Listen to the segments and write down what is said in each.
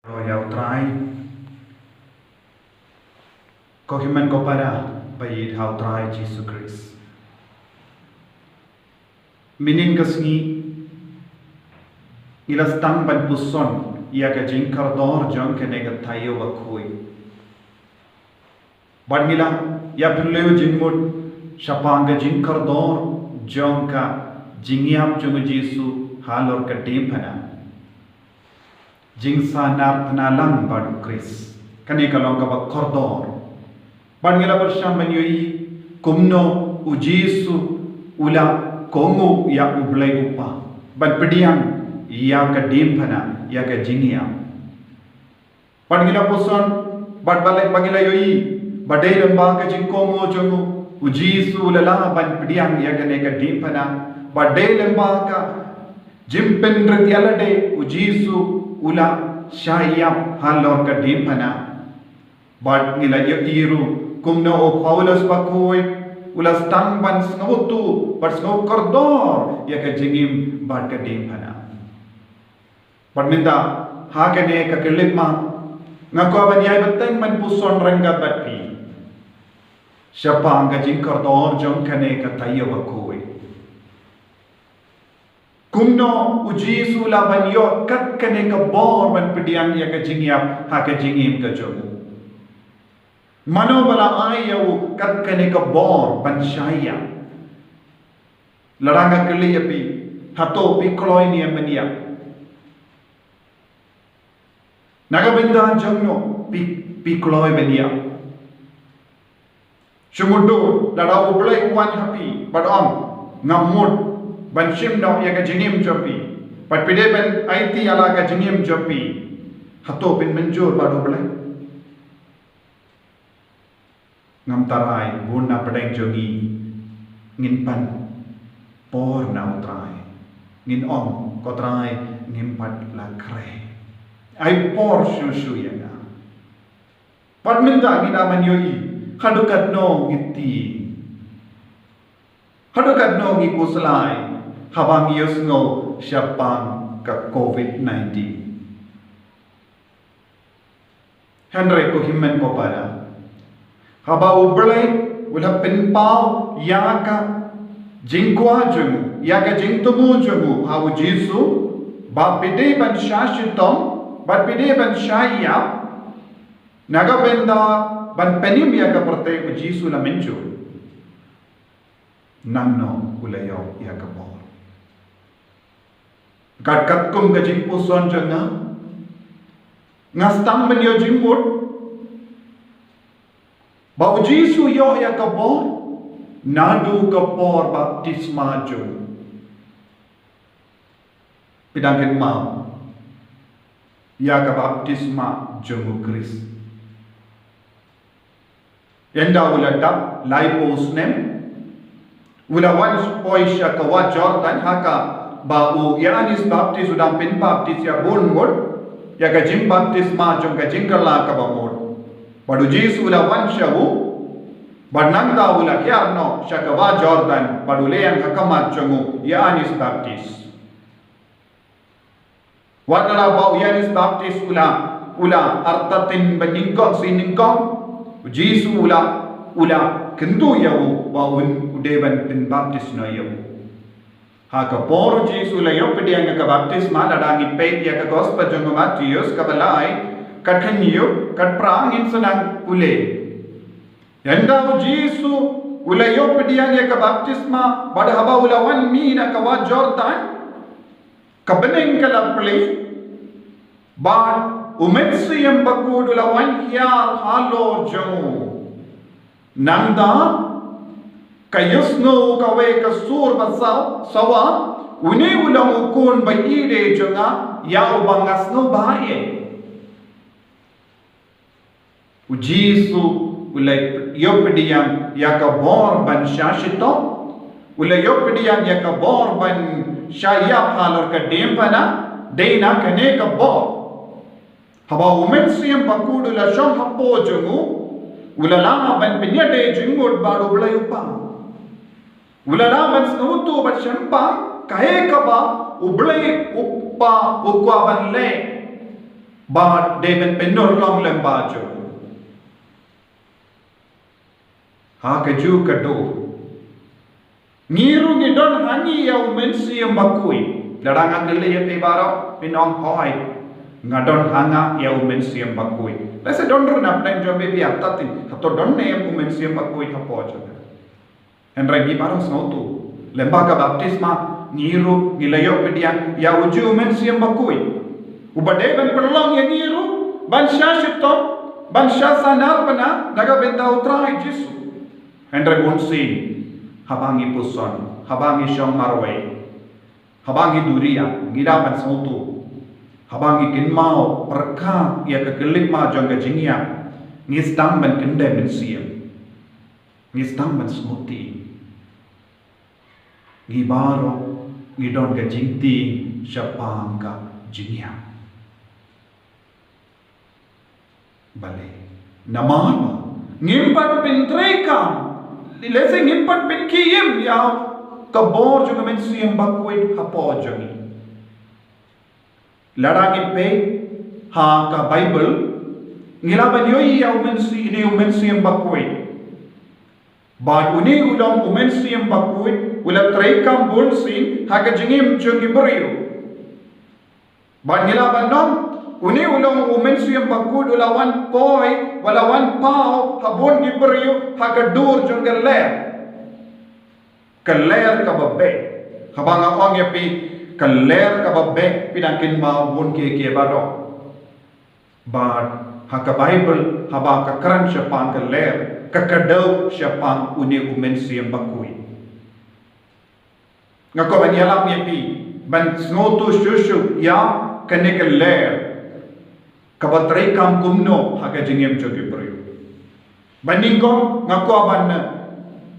Royal try ko himan ko para bayid how try Jesus Christ minin kasngi ilas tang ban puson ia ka jingkar dor jong kene ka tayo wakui ban ngila ya puleu jingmut shapang ka jingkar dor jong ka jingiam jong Jesus halor ka dimpana jingsa nar panalang badu Chris kane kalong ka kordor ban ngila bersam banyoi kumno ujisu ula kongu ya ublay upa ban pediang ya ka dimpana ya ka jingiam ban ngila puson ban balek bagila yoi badai lamba ka jingkongo jongu ujisu lala ban pediang ya kane ka dimpana badai lamba ka jimpen ratyalade ujisu ula syayam halor ka dimpana bad ngila iru kumna o Paulus bakoy ula stang ban sngotu par sngo kordor ya ka jingim bad ka dimpana bad minta ha kane ka kelipma ngako banyai beteng man puson rangga batpi siapa ka jing kordor jong kane ka tayo bakoy kumno uji sula banyo kat kane ka bor ban pediang ya ka jingiap ha ka jingim ka jomu mano bala ayaw kat kane ka bor ban syaya laranga kali api hato pi kloy ni amania nagabinda jongno pi kloy bania sumudu dada ublay uwan hapi badong ngamut ban shim daw ya ka jingim jopi pat pide ben IT ala ka jingim jopi hato bin menjur badu blay ngam tarai bun na pedeng jogi ngin pan por na utrai ngin om ko trai ngim pat la kre ai por shu ya na pat minta ngina man yoi hadukat no ngiti hadukat no ngi kuslai habang yusno syapang ka COVID-19 Henry ko himen ko para haba ublay wala pinpaw yaka jingkwa jumu yaka jingtumu jumu hawu jisu ba pide ban shashitom ba pide ban shayap naga benda ban penim yaka prate jisu la menju namno ulayo yaka bor kat kum ka jingpuson janga ngastang ben yo jingmut ba jisu yo ya kabor nadu kapor baptisma jo pidangin ma ya ka baptisma jo Kris enda ula tap laipos nem ula once poisha ka wa Jordan haka ba u Yanis baptis udam pin baptis ya bonmod ya ka jim baptisma jo ka jingkala ka ba mod Badu Jisu la wanshawu Badnanda ula kiarno Shakawa Jordan Badu leang hakamat chungu Yanis Baptist Wadala bau Yanis Baptist ula artatin beningkong siningkong Jisu ula kentu yawu Bawun udeban pin Baptist na yawu Haka poru Jisu la yung pediang ka Baptist maladangit peit ya ka gospel chungu Matius kabalai kathanyo katprang insanang ule yanda Jisu ula yo pediang ya ka baptisma bad haba ula wan mina ka wa Jordan kabeneng kala play bad umetsiyam bakud ula wan yar halo jo nanda kayusno kawe ka sur basaw sawa uni ula ukun bayide jonga ya ubangasno bae Jisu ulay yopediang yakabor ban shashito ulay yopediang yakabor ban shayap halor ka dempana deina kane kabor haba umensiyam bakudu la shom hapo jungu ulala ban pinyade jingud badu ulay upang ulala ban snutu ban shempa kahe kaba ublay uppa ukwa ban le But they ben penor long lembajo. Ha kaju kado. Ngiru ni don hangi ya umensi yang bakui. Ladang agile ya pebaro pinong hoi. Ngadon hanga ya umensi yang bakui. Lese don runa plan jombe bi atatin. Hato don ne yang umensi yang bakui hapojo. Henry bi barang snautu. Lembaga baptisma ngiru nilayo pedian ya uju umensi yang bakui. Ubade ben perlong ya ngiru ban syashitom ban syasanar pana naga benta utrai Jesu. Henry bonsin habangi puson, habangi syong marway, habangi duria, ngirapan sautu, habangi kinmao, perka, ia kegelik ma jangka jingya, ngistang ban kendai mensiam, ngistang ban smuti, ngibaro, ngidon ke jingti, syapang ka jingya. Balik, nama ngimpat pintrekam, lese ngimpat pinkiyim ya kabor juga mensiam bakwit hapo jangi. Ladang pe ha ka Bible ngilaban yoi ya mensiam bakwit. But uni ulang mensiam bakwit ulang trekam bonsin ha ka jingim jangi beriu. But ngilaban nom uni ulang mensiam bakwit ulawan poi walawan pau habon gi beriu ha ka dur jangi ler. Keler kababe habang ong ya pi keler kababe pinangkin maupun ke baro but haka Bible habang ka kran syapang keler kakadaw syapang uni umensiam bakui ngako ban yalam ya pi ban snotu shushu ya kane keler kabatrai kam kumno haka jingem jogi brio baningkom ngako ban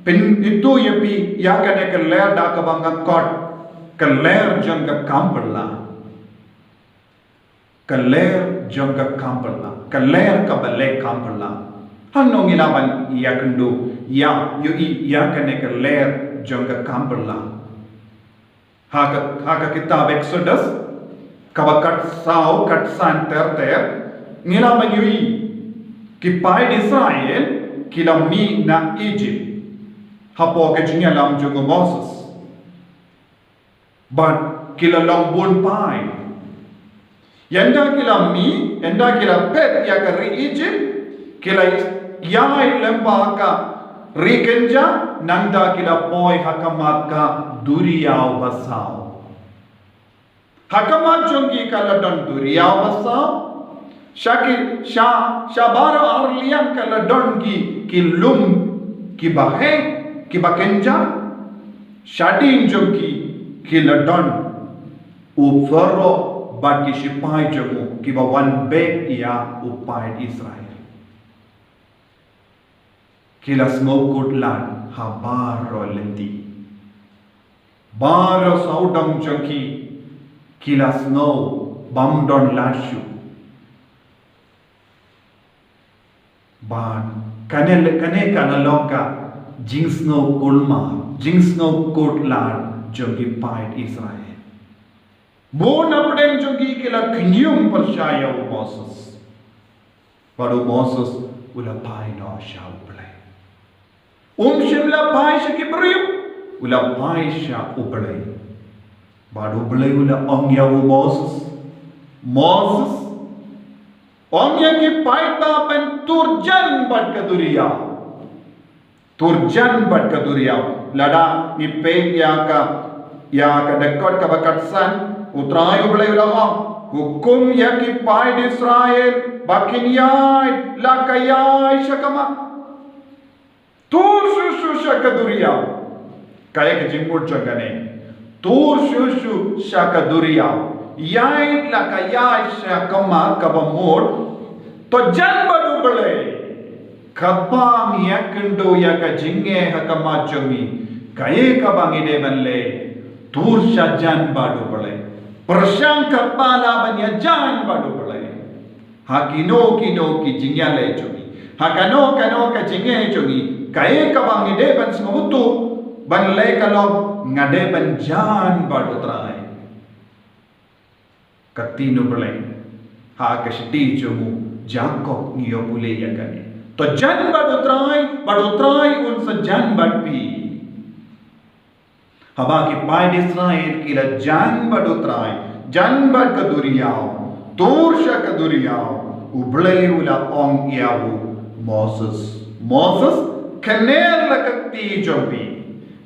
Pin itu ya pi ya kane keler da ka bangga kot keler jangka kampela keler jangka kampela keler ka bale kampela hanno ngilaban ya kendo ya ya kane keler jangka kampela haka kitab Exodus kabakat sao kat san ter ngilaban yui kipai Israel kilami na Egypt hapo ke jinya lam jungo Moses but kila lambun pai yanda kila mi yanda kila pet ya ka ri Egypt kila yai lemba ka ri kenja nanda kila poi hakamat ka duriyao basao hakamat jongi kala don duriyao basao shaki shabara arlian kala don ki lum ki bahe Kiba kenja shadin jogi kiladon ufaro bagi sipai jomu kiba wan be ya upai Israel kila smokut lan habaro lenti baro saudam jogi kila snow bamdon lashu ban kane kanalonga Jingsno kulma, jingsno kotlan jogi pait Israel. Bon apden jogi kila knyum percaya Moses. Baru Moses ula pai no sha uplay. Shimla pai sha kibriu ula pai sha uplay. Baru uplay ula ongya Moses. Moses ongya ki pai ta pen turjan bad kaduriya. Turjan bat kaduriau lada ni pe ya ka dekot ka bakatsan utrai ublai ulama hukum ya ki pai Israel bakinyai lakayai syakama tur shushu syakaduriau kaya ke jingmur jangane tur shushu syakaduriau yai lakayai syakama kabamur to jan badu belai Kabang ya kendo ya ka jinge hakama jomi kaye kabang ide banle tur sajan badu bale persang kapala banya jan badu bale hakino kino ki jingya le jomi hakano kano ka jinge jomi kaye kabang ide ban smutu banle kalau ngade ban jan badu trai katino bale ha ka shti jumu Jacob ngiyo pule yakani to jan badutrai un sa jan badpi haba ki pai Israel kila jan bad ka duriyaw tursha ka duriyaw ublay ula ong yawu Moses kaner la kakti jompi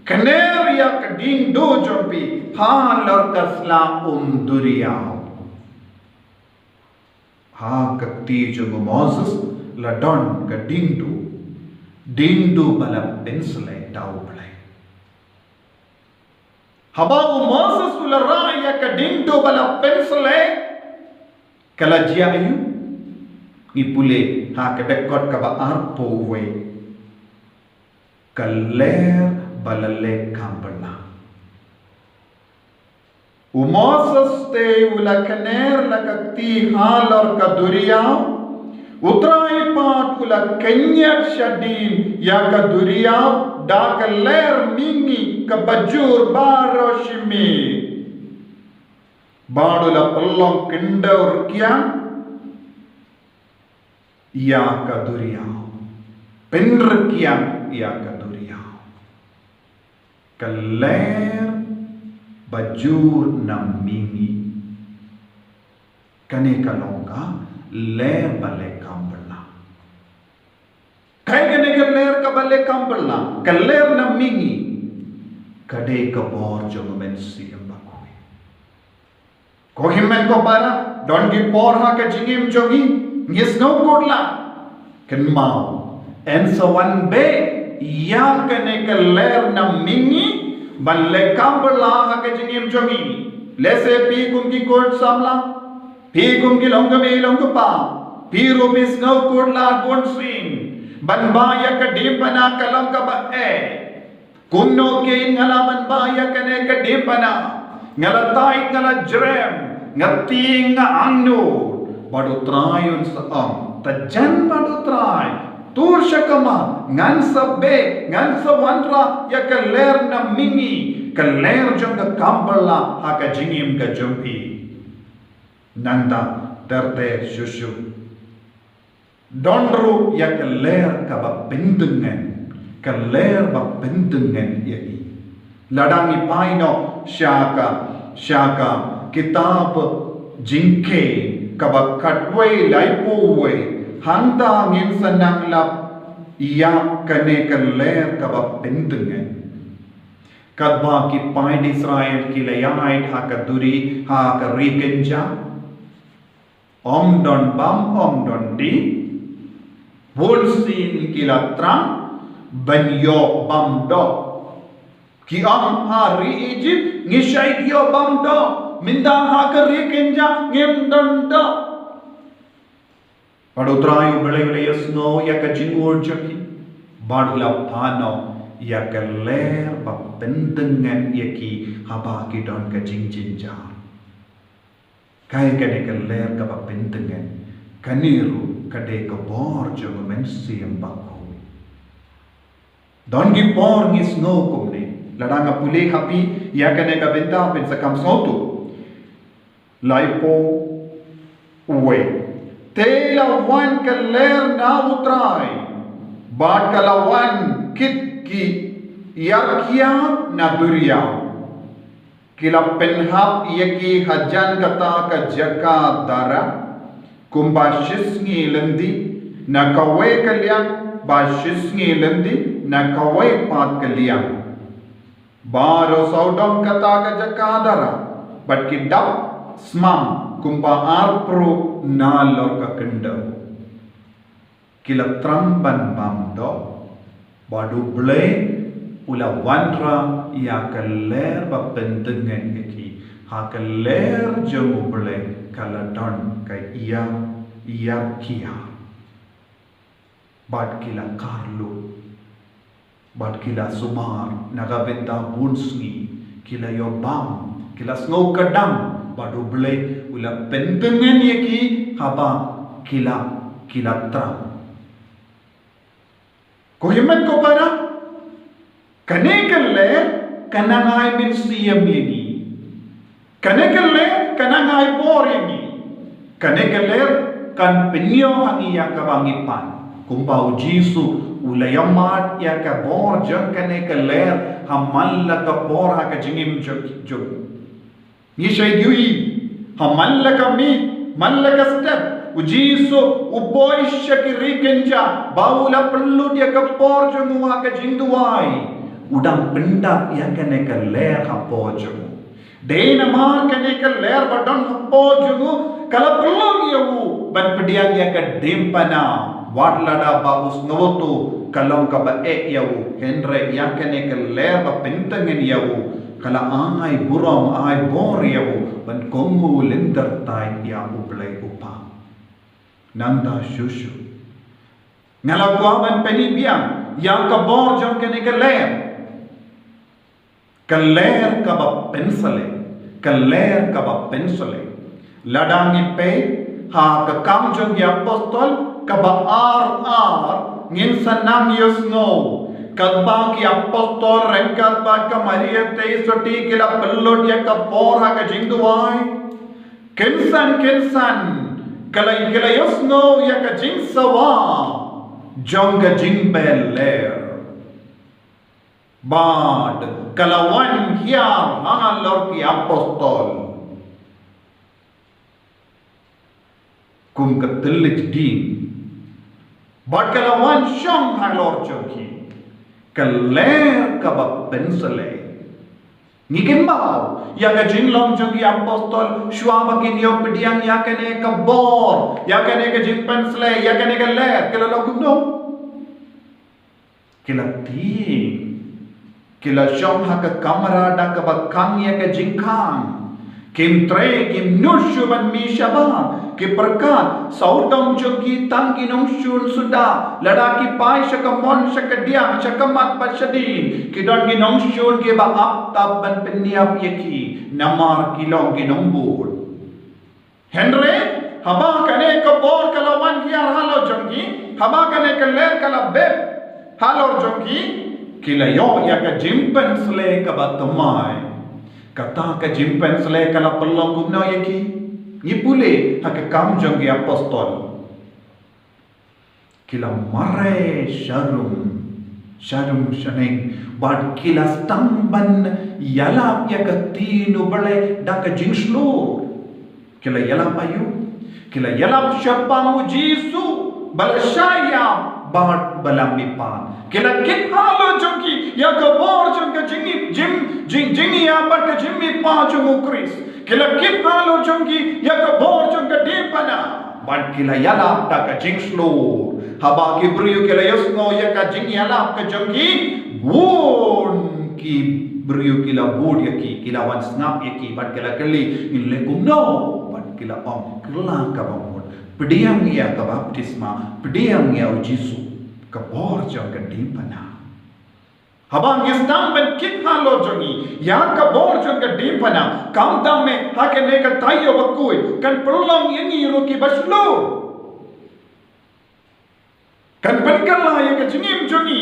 kaner ya kading do jompi ha lor kasla duriyaw ha kakti jomu Moses la don ka dingdu bala pensle daw play habagu Moses ula raya ka dingdu bala pensle kala jia ayu ngipule ha ka dekot ka ba arpo we kaler balale kampana Moses te ula kaner la kakti halor ka duriyaw utrai pat ula kenyat shadin ya ka duriyaw da kaler mingi ka bajur baroshimi badula pallong kendor kian ya ka duriyaw penr kian ya ka duriyaw kaler bajur na mingi kane kalonga ler bale kambala kay kane ka ler ka bale kambala ka ler na mingi kade ka bor jong men siyam bakoi ko himmen ko para don gi por ha ka jingim jogi ngis no kodla ken mau en so one be ya kane ka ler na mingi balle kambala ha ka jingim jogi lese pi kum ki kod samla pi kum ki long pa pi rupis no kodla gon swing ban baya ka dimpana kalam ka ba kunno ke ngala ban baya kane ka dimpana ngala tai ngala jrem ngati nga anno badu trayon sa tajan badu tray tur shakama ngan sabbe ngan sawantra ya kaler na mingi kaler jong ka kambala ha ka jingim ka jompi nanda terte shushu dondru ya kaler ka ba pendengan kaler ba pendengan yaki ladangi paino shaka kitab jingke ka ba katwe laipuwe handa ngin sanang lap iya kane kaler ka ba pendengan kadba ki paid Israel ki layait ha ka duri ha ka rikenja om don di bolsin ki latrang banyo bam do ki am ha ri Egypt ngishai yo bam do minda ha ka rikenja ngem don do Padutrayu belai yasno ya ka jingur jaki badla pano ya ka ler ba pendengan yaki haba ki don ka jingjinja kai ka de ka ler ka ba pendengan kaniru ka de ka bor jo men siam bako don gi bor ngis no kumne ladanga pule happy ya ka ne ka benta pen sakam sotu laipo uwe Tela wan kaler na utrai bat kalawan kit ki yarkia na duriya kila penhap yaki hajan kata ka jaka dara kumba shisngi lendi na kawe kalian ba shisngi lendi na kawe pat kalian baro saudam kata ka jaka dara bat ki dap smam kumpa arpro nalor ka kendau kila tramban bamdo badu ble ula wanra ya kaler ba pendengan ki ha kaler jemu ble kala don ka iya kia bad kila karlu bad kila sumar nagabenta bunsni kila yobam kila snow kadam badu ble ula pendengan yaki haba kila tram ko himan ko para kane kalle kanangai min siyam yaki kane kalle kanangai bor yaki kaneka ler kan penyo hangi ya kabangipan kumpau Jisu ulayamat ya ka bor jang kaneka ler hamalla ka por ha ka jingim jog ni shay diwi hamalla ka mi malla ka step Jisu uboisha ki rikenja baula pellu dia ka por jang wa ka jingduai udang pendak ya kaneka ler ha por jang Dena mar kaneka ler badon ha por jang kala pelong yawu ban pediang ya ka dempana wadlada baus ngoto kalong ka ba yawu henre ya kaneka ler ba pentangen yawu kala angai buram ai bor yawu ban kongu lenter tai ya ublai upa nanda shushu ngala kwa ban peni biang ya ka bor jong kaneka ler kaler ka ba pensale ladangi pe ha ka kam jong ya apostol ka ba ar ngin sanam yusno ka ba ki apostol rengkat ba ka maria te soti kila pellot ya ka por ha ka jingduai kensan kala yusno ya ka jingsawa jong ka jingbeler bad kalawan hiya hangalor ki apostol kum katelit din bad kalawan syong hangalor joki kaler ka pensale ngigin mau ya ka jinglong joki apostol shwaba kinyo pediang ya kane ka bor ya kane ka jinpensle ya kane ka ler kala logno kila ti kila syong ha ka kamera da ka bakang ya ka jingkang kim tre kim nushu ban mi shaba ke perkat saudong jogi tangki nong shun sudah ladaki pai shakamon shakadiam shakamat pashadin kidon gi nong shun ke ba ap tab ban peniap yaki namar kilong gi nong bur henre haba kane ka bor kalawan hiar halo jogi haba kane ka ler kala beb halo jogi kila yo ya ka jimpensle ka batamai kata ka jimpensle kala pelong gumna yaki ni pule hak kam jong ya apostol kila mare sharum shaneng bad kila stamban yala ya ka tinu bale da ka jingslo kila yala ayu kila yala shapamu Jisu balashaya bad balamipan kila kit halo jongi ya ka bor jong ka jingi ya bad ka jimmi pa jong Kris kila kit halo jongi ya ka bor jong ka dipana bad kila yala ta ka jingslo haba ki briyu kila yosno ya ka jingi yala ka jongi won ki briyu kila bod yaki kila wan snap yaki bad kila kali ille kumno bad kila om kila ka bamod pediang ya ka baptisma pediang ya Jisu ka bor jong ka dipana habang istam ben kit halo jongi ya ka bor jong ka dipana kam dam me hakene ka tayo bakui kan prolong yangi roki baslo kan penkala ya ka jingim jongi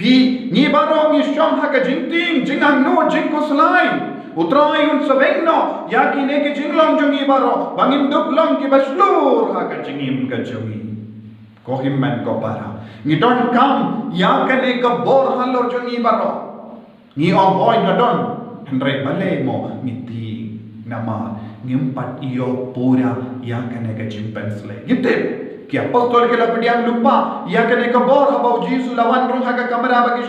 pi ni barong ni shom ha ka jinting jingang no jingko slai utrai un savengno ya ki ne ke jinglong jongi baro bangin duklong ki baslo ha ka jingim ka jongi kohimman ko para ni don kam ya kane ka bor halor jongi baro ni om hoy ngadon henre bale mo miti nama ngimpat iyo pura ya kane ka jimpensle gite ki apostol ke lapediam lupa ya kane ka bor habau Jisu lawan rung ha ka kamera bagi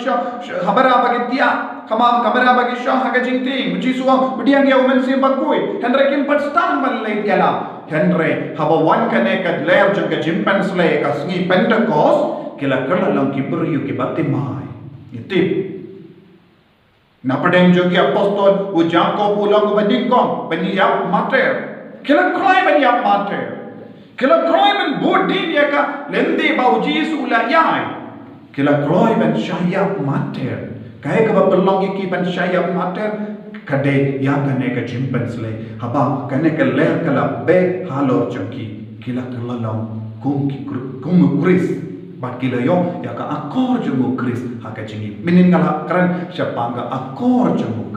habara bagi tia kama kamera bagi ha ka jingting Jisu pediang ya umen sim bakui henre kimpat stam ban le tiala henre haba wan kane ka ler jong ka jimpensle ka sngi Pentecost kila kala lang ki beryu ki batimai itip napadeng jogi apostol u Jakob ulang badingkong baniap mater kila kroy baniap mater kila kroy ben bodin ya ka lende bau Jisu la yai kila kroy ben syayap mater kaya ka bapelong ki ben syayap mater kade ya kane ka jimpensle haba kane ka ler kala be halor jogi kila kala lang kum Kris bat kila yo ya ka akor jemu Kris haka jingi minin ngala kran siapa ga akor jemu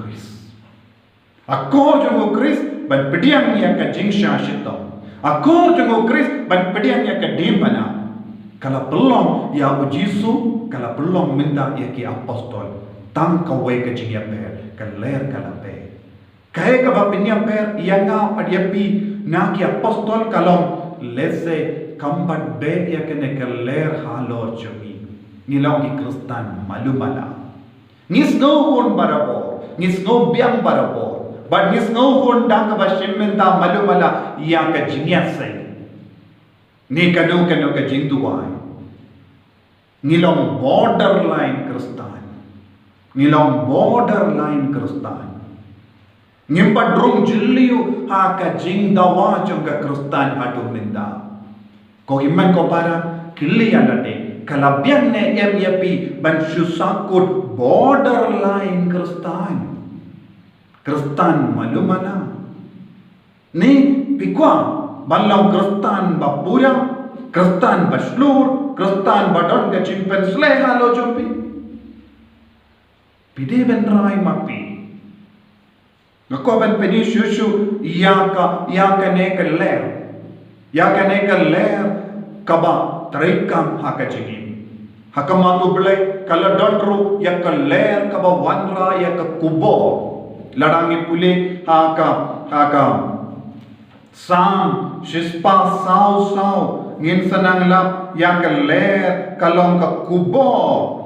Kris ban pediang ya ka jingsha shitong Akor jenguk Kris ban pedian ya ke dimpana. Kalau belum ya ujisu, kalau belum minta ya ki apostol. Tang kawai ke jingya per, ke ler kala per. Kaya ka ba pinya per iya nga padiapi na ki apostol kalong lese kambat be ya kene ke ler halor jogi. Ngilaw ki Kristan malumala. Ngis ngawon barabor, ngis ngaw biang barabor. But ngis ngawon dang ka ba shimmenta malumala iya ka jingyasay. Ni kanu ka jingduway. Ngilong borderline Kristan. Ngilong borderline Kristan. Ngimpadrong jiliu ha ka jingdawa jong ka Kristan adu minda. Ko iman ko para kilian ade kalabian ne yapi ban susakut borderline Kristan. Kristan malumana. Ni pikwa balang Kristan bapura, Kristan baslur, Kristan badon ke chimpen sleha lo jompi. Pide ben rai mapi. Ngako ben pedi shushu yaka ne ler. Yaka ne ler kaba traikam haka jingim. Haka matu bele kala dondru yaka ler kaba wanra yaka kubo. Ladangi pule haka sam shispa sau ngin sanang lap yaka ler kalong ka kubo.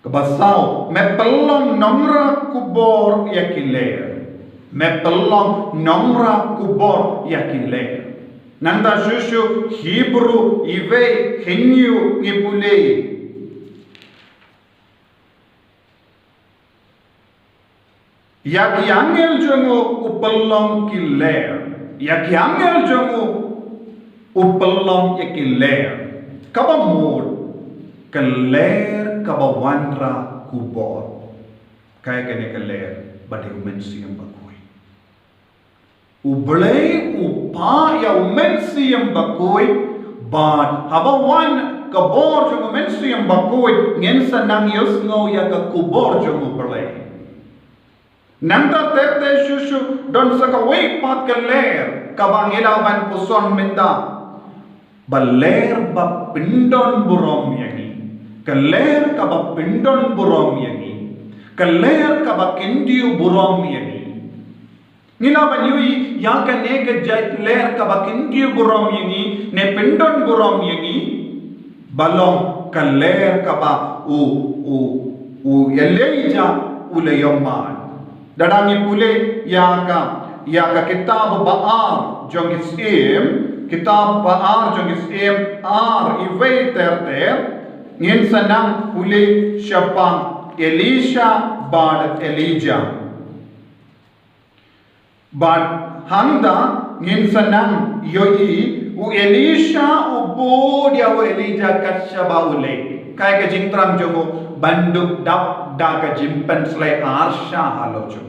Kabasau mepelong nomra kubor yakiler. Mepelong nomra kubor yakiler. Nanda shushu Hebrew ive henyu ngipule. Yaki angel jongo upelong kiler. Yaki angel jongo upelong yakiler. Kabamur keler kabawanra kubor. Kaya kene keler bade umensiyam bakoi. Ublay upa ya umensiyam bakoi bad habawan kabor jong umensiyam bakoi ngensa nang yusngo ya ka kubor jong ublay. Nanta tete shushu don saka wait pat keler kabangilawan puson minda. Baler ba pindon burom yangi. Keler ka ba pindon burom yangi. Keler ka ba kindiu burom yangi. Nila ba yui ya ka ne ka jai ler ka ba kindiu burom yangi ne pindon burom yangi. Balong keler ka ba u yeleja ulayomman. Dadangi pule ya ka kitab baar jong isim kitab baar jong isim ar ive ter ngin sanang pule syapang Elisha bad Elijah bad handa ngin sanang yoi u Elisha u bod ya u Elijah kasyaba ule kai ka jingtram jongo banduk dap da ka jimpen slai arsha halocho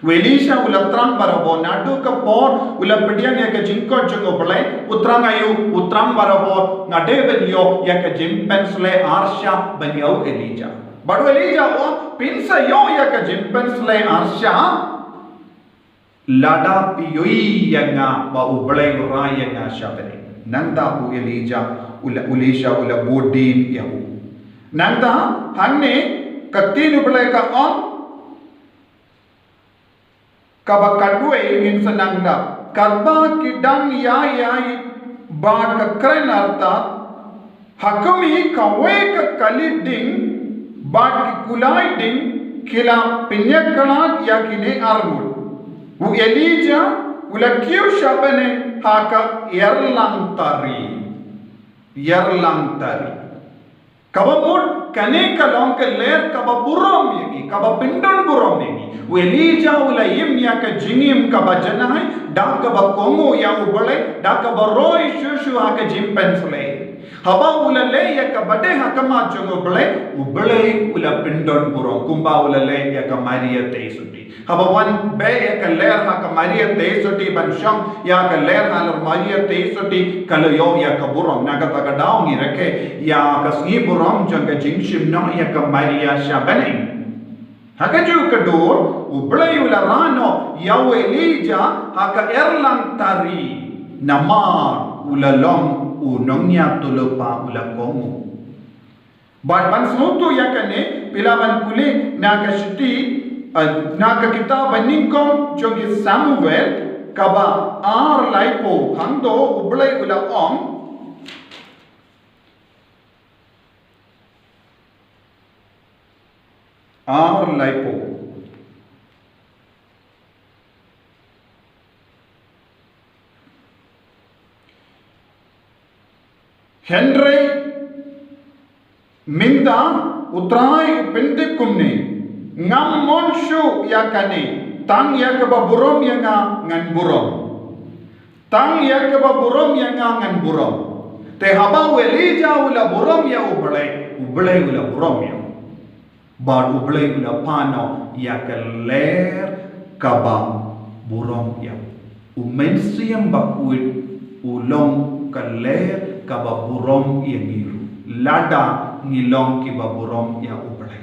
Elisha ulatram barabo nadu ka por ulapedian ya ka jingko jongo belai utrang ayu utram barabo ngade benyo ya ka jimpen slai arsha benyo Elijah badu Elijah o pinsa yo ya ka jimpen slai arsha lada piyoi ya nga ba ubelai uraya nga shabere nanda u Elijah Elisha ula bodin ya u nanda hanne katinu belai ka on kaba kadwe ingin senang da karba kidang yai ba ka kren arta hakami kawe ka kaliding ba ki kulai ding kila pinyakalat yakine armul u Elijah ulakiu shabane haka yerlang tari kabamur kane kalong ke ler kaba burom yegi kaba pindon burom yegi Elijah ula ya ka jingim kaba janai da kaba kongo ya ubale da kaba roi shushu haka jimpensle haba ula le ya ka bade haka ma jongo ubale ula pindon burom kumba ula le ya ka Maria teisuti haba wan be ya ka ler haka Maria teisuti ban sham ya ka ler halar Maria teisuti kalo yo ya ka burom naga taga daungi reke ya ka sni burom jonga jingshim no ya ka Maria shabane Hakaju kedor ublay ularano yaw Elijah haka erlang tari namar ulalong unongnya tulepa ulakongu. Bat ban snoto yakane pilaban pule naga shiti naga kita baningkom jogi Samuel kaba ar laipo hangdo ublai ula ar laipo Henry minda utrai pendekumne ngam monshu yakane tang yakaba burom yanga ngan burom tang yakaba burom yanga ngan burom te haba welija ula burom ya ublai ula burom ya bar ublai ula pano yakaler kaba burom ya umensiam bakuit ulong kaler kaba burom yang ngiru lada ngilong ki baburom ya ublai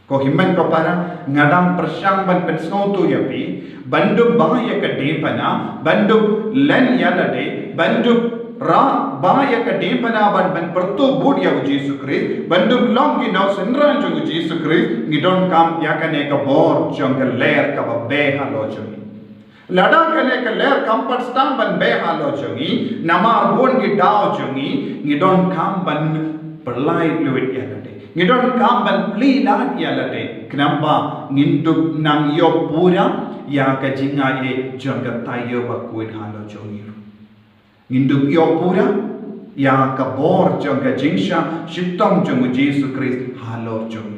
ko himman ko para ngadang persyang ban pensautu yapi banduk bahaya ke depana banduk len yalade banduk ra bahaya ke depana ban pertu bud ya Yesus Kristus banduk long ki nau senran jong Yesus Kristus ngidon kam yakane ka bor jong ler ka be halo jong lada kane ka ler kampat stang ban be halo jongi namar bon ki dao jongi ngidon kam ban perlai luit yalade ngidon kam ban pli lat yalade kenapa nginduk nang yo pura ya ka jinga e jonga tayo bakuit halo jongi nginduk yo pura ya ka bor jonga jingsha shittom jong Yesus Kristus halo jongi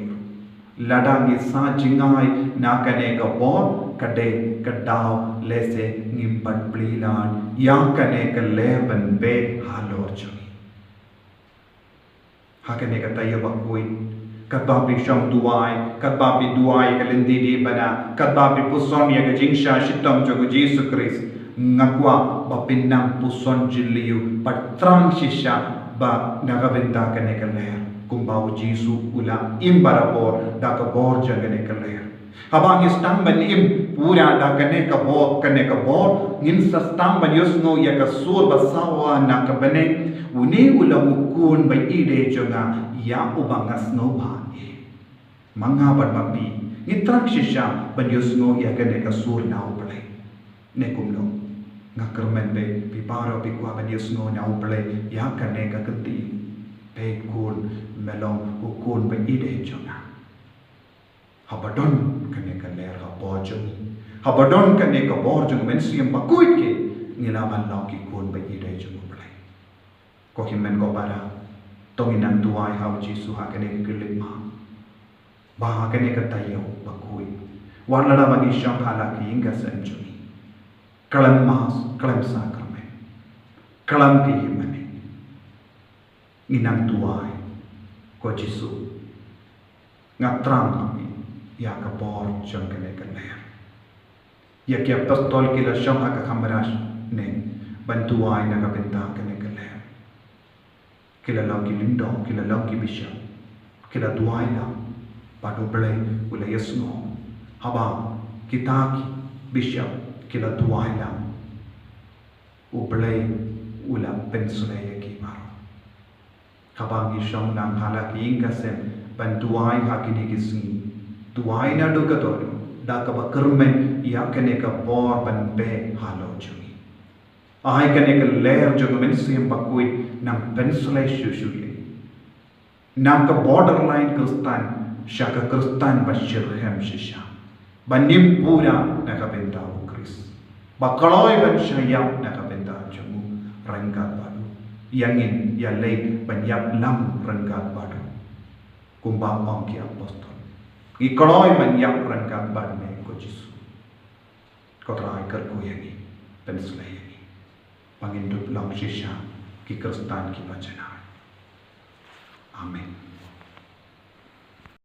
lada ngi sa jingai na kane ka bor kade kadao lese ngimpat plilan yang kane ka leben be halo jongi hakane ka tayo bakui kadbabi sham duai kadbabi duai kalendi di bana kadbabi puson ya ka jingsha shitam jogo Yesus Kristus ngakwa bapinang puson jiliu patrang shisha ba nagabenta kane ka ler kumbaw Yesus ula imbarabor da ka bor jagane ka ler habang istang ban im pura da kane ka bor ngin sa stang ban yusno ya ka sur basawa na ka bane uni ulang ukun by ide jonga ya ubangas no ba mga barmapi ngitrak shisha banyos no ya kane kasur na uplay ne kumno ngakermen be piparo pikwa banyos no na uplay ya kane ka kenti pe kun melong ukun by ide jonga habadon kane ka ler habojong habadon kane ka borjong mensiam bakuit ke nilaman law ki kun by ide jonga ko himmen ko para tonginang tuai hau Yesus hakane kelima bah hakane katayo bakui warnala bagi syam halaki hingga senjuni kalam mas kalam sakramen kalam ki himmene inang tuai ko Yesus ngatrang kami ya kabor jang kane kaler ya ki apostol kila syam hakakamras ne bantuai na kabenta kane kila lang ki lindong, kila lang ki bishop, kila duay lang, padu belay ula yasno, habang kita ki bishop, kila duay lang, ubelay ula pensulay ki maro. Habang isyong nang halaki ingkasen, ban duay hakini kisni, duay na dugator, da ka ba kermen ya kane ka bor ban be halo jungi. Ahay kane ka ler jung mensim bakuit nang pensulay syusyuye nang ka borderline kristan syaka kristan basyirhem shisha banim pura nakabenta ukris bakaloy ban syayap nakabenta jamu rangkat badu yangin yalay banyap lam rangkat badu kumbang ki apostol ikaloy banyap rangkat badu me ko Yesus kotrai kerku yangi pensulay yangi pangindup lang shisha ki kristan ki bacana. Amin.